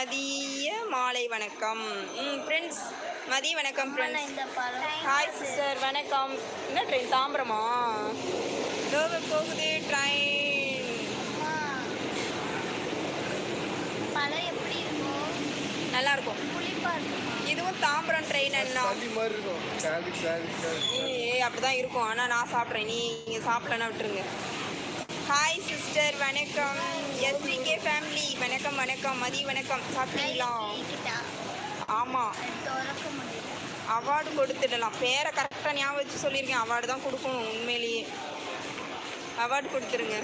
மதிய மாலை வணக்கம். ஃப்ரெண்ட்ஸ் மதிய வணக்கம் ஃப்ரெண்ட்ஸ். ஹாய் சிஸ்டர் வணக்கம். என்ன ட்ரெயின் தாம்பரமா? லோக போகுது ட்ரெயின். பழம் எப்படி இருக்கும்? நல்லா இருக்கும். புளிப்பா இருக்கும். இதுவும் தாம்பரம் ட்ரெயின் என்ன அப்படிதான் இருக்கும். ஆனால் நான் சாப்பிட்றேன், நீங்கள் சாப்பிடலன்னா விட்டுருங்க. ஹாய் சிஸ்டர் வணக்கம். எஸ்பிகே ஃபேமிலி வணக்கம் வணக்கம். மதிய வணக்கம். சாப்பிட்டீங்களா? ஆமாம், அவார்டு கொடுத்துடலாம். பேரை கரெக்டாக ஞாபகம் வச்சு சொல்லியிருக்கேன். அவார்டு தான் கொடுக்கணும். உண்மையிலேயே அவார்டு கொடுத்துருங்க.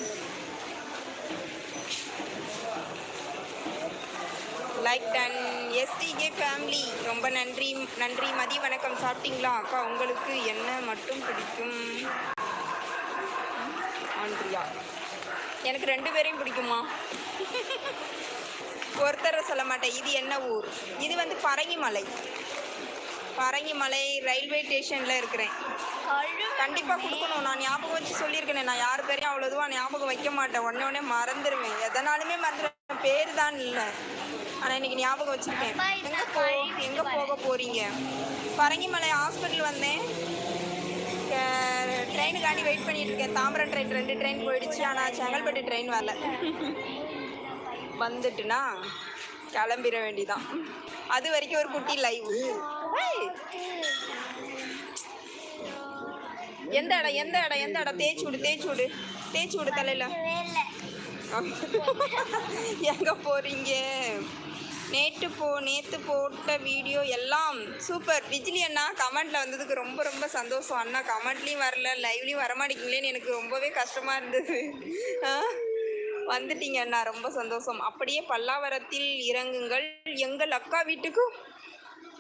Like done. எஸ்டிகே ஃபேமிலி ரொம்ப நன்றி நன்றி. மதிய வணக்கம். சாப்பிட்டீங்களா? அக்கா உங்களுக்கு என்ன மட்டும் பிடிக்கும்? ஆண்ட்ரியா, எனக்கு 2 பேரையும் பிடிக்குமா? ஒருத்தரை சொல்ல மாட்டேன். இது என்ன ஊர்? இது வந்து பரங்கிமலை. பரங்கிமலை ரயில்வே ஸ்டேஷனில் இருக்கிறேன். கண்டிப்பாக கொடுக்கணும். நான் ஞாபகம் வச்சு சொல்லியிருக்கேன். நான் யார் பேரையும் அவ்வளோ இதுவாக ஞாபகம் வைக்க மாட்டேன். உடனே மறந்துடுவேன். எதனாலுமே மறந்துடுவேன். பேர் தான் இல்லை, ஆனால் இன்றைக்கி ஞாபகம் வச்சுருக்கேன். எங்கே போக போகிறீங்க? பரங்கிமலை ஹாஸ்பிட்டல் வந்தேன். ட்ரெயினுக்காண்டி வெயிட் பண்ணிட்டு இருக்கேன். தாம்பரம் ட்ரெயின் 2 ட்ரெயின் போயிடுச்சு. ஆனால் செங்கல்பட்டு ட்ரெயின் வரல. வந்துட்டுனா கிளம்பிட வேண்டிதான். அது வரைக்கும் ஒரு குட்டி லைவ். எந்த இடம் எந்த இடம் எந்த இடம்? தேய்ச்சி விடு தலையில். எங்கே போகிறீங்க? நேற்று போட்ட வீடியோ எல்லாம் சூப்பர். பிஜிலி அண்ணா கமெண்ட்டில் வந்ததுக்கு ரொம்ப ரொம்ப சந்தோஷம். அண்ணா கமெண்ட்லேயும் வரல, லைவ்லேயும் வரமாட்டேங்களேன்னு எனக்கு ரொம்பவே கஷ்டமாக இருந்தது. வந்துட்டீங்க அண்ணா, ரொம்ப சந்தோஷம். அப்படியே பல்லாவரத்தில் இறங்குங்கள். எங்கள் அக்கா வீட்டுக்கு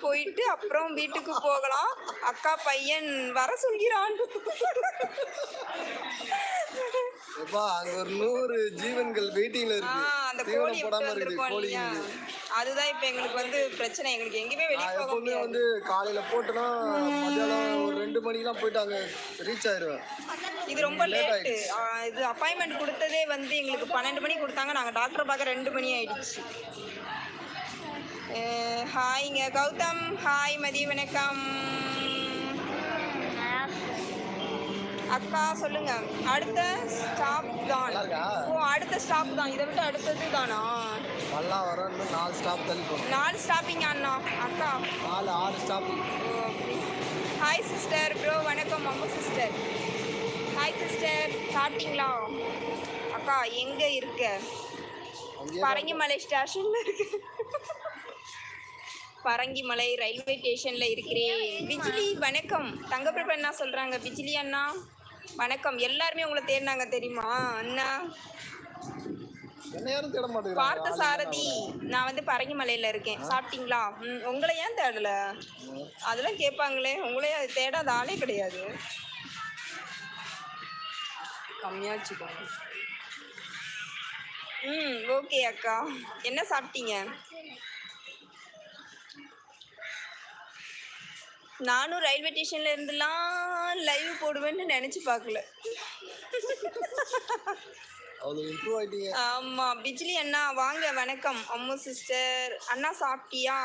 போயிட்டு அப்புறம் வீட்டுக்கு போகலாம். அக்கா பையன் வர சொல்கிறான். அங்க ஒரு 100 ஜீவன்கள் வெயிட்டிங்ல இருக்கு. அந்த கோழி போடாம இருக்கு. அதுதான் இப்போ எங்களுக்கு வந்து பிரச்சனை. எங்களுக்கு எங்கேயுமே வெளியே போக முடியாது. வந்து காலையில போட்டோன்னா மத்தியானம் ஒரு 2 மணிக்கெல்லாம் போயிட்டு அங்கே ரீச் ஆயிடுவேன். இது ரொம்ப லேட்டு. இது அப்பாயின்மெண்ட் கொடுத்ததே வந்து எங்களுக்கு 12 மணிக்கு கொடுத்தாங்க. நாங்கள் டாக்டரை பார்க்க 2 மணி ஆயிடுச்சு. ஹாய்ங்க கௌதம். ஹாய் மதிய வணக்கம். அக்கா சொல்லுங்க. அடுத்த ஸ்டாப் தான். அடுத்த ஸ்டாப் தான். இதை விட்டு அடுத்தது தானா? பல்லாவரம் 4 ஸ்டாப் தள்ளி போகணும். 4 ஸ்டாப்பிங்க அண்ணா. அக்கா 6 ஸ்டாப்பிங். Hi sister. ப்ரோ வணக்கம். அம்மா சிஸ்டர். Hi sister. சாப்பிட்டீங்களா? அக்கா எங்கே இருக்க? பரங்கிமலை ஸ்டேஷனில் இருக்கு. பரங்கிமலை ரயில்வே ஸ்டேஷனில் இருக்கிறேன். பிஜிலி வணக்கம். தங்கப்பிரபு அண்ணா சொல்கிறாங்க. பிஜிலி அண்ணா வணக்கம். எல்லாருமே உங்களை தேடினாங்க தெரியுமா அண்ணா? பார்த்த சாரதி. நான் வந்து பரங்கிமலையில் இருக்கேன். சாப்பிட்டீங்களா? உங்களை ஏன் தேடல? அதெல்லாம் கேட்பாங்களே. உங்களே தேடாத ஆளே கிடையாது. கம்மியாச்சுக்கோங்க. ஓகே அக்கா. என்ன சாப்பிட்டீங்க? நானும் ரயில்வே ஸ்டேஷனில் இருந்துலாம் லைவ் போடுவேன்னு நினச்சி பார்க்கல. ஆமாம். பிஜிலி அண்ணா வாங்க வணக்கம். அம்மு சிஸ்டர். அண்ணா சாப்பிட்டியா?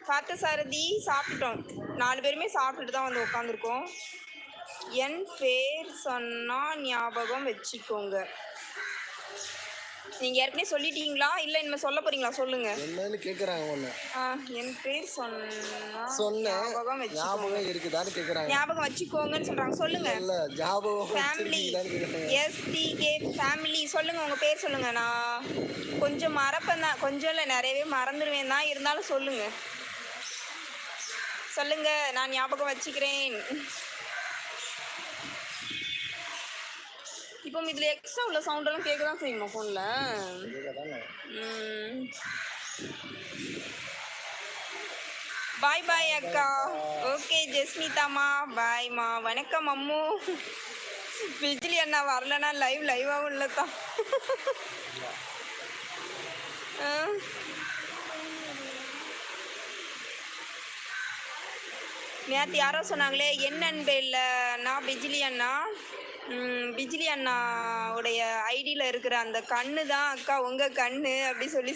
பார்த்த சாரதி சாப்பிட்டோம். 4 பேருமே சாப்பிட்டுட்டு தான் வந்து உட்காந்துருக்கோம். என் பேர் சொன்னால் ஞாபகம் வச்சுக்கோங்க. நீங்கள் ஏற்கனவே சொல்லிட்டீங்களா இல்லை இனிமேல் சொல்ல போகிறீங்களா? சொல்லுங்கள். என்னன்னு கேட்குறாங்க. என் பேர் ஞாபகம் இருக்குதான்னு கேட்குறாங்க. ஞாபகம் வச்சுக்கோங்கன்னு சொல்கிறாங்க. சொல்லுங்கள். ஃபேமிலி எஸ்டிகே ஃபேமிலி சொல்லுங்கள். உங்கள் பேர் சொல்லுங்கள். நான் கொஞ்சம் மறப்பேன் தான். கொஞ்சம் இல்லை, நிறையவே மறந்துடுவேன் தான். இருந்தாலும் சொல்லுங்கள். நான் ஞாபகம் வச்சுக்கிறேன். இப்போ இதில் எக்ஸ்ட்ரா உள்ள சவுண்டெல்லாம் கேட்க தான் செய்யுமா ஃபோனில்? பாய் பாய் அக்கா. ஓகே ஜெஸ்மிதாம்மா பாய்மா. வணக்கம் அம்மு. பிஜிலி அண்ணா வரலன்னா லைவாகவும் இல்லைத்தான். நேற்று யாரோ சொன்னாங்களே என் அன்பே இல்லைண்ணா பிஜிலி அண்ணா. பிஜிலி அண்ணாவுடைய ஐடியில் இருக்கிற அந்த கண்ணு தான் அக்கா உங்கள் கண்ணு அப்படி சொல்லி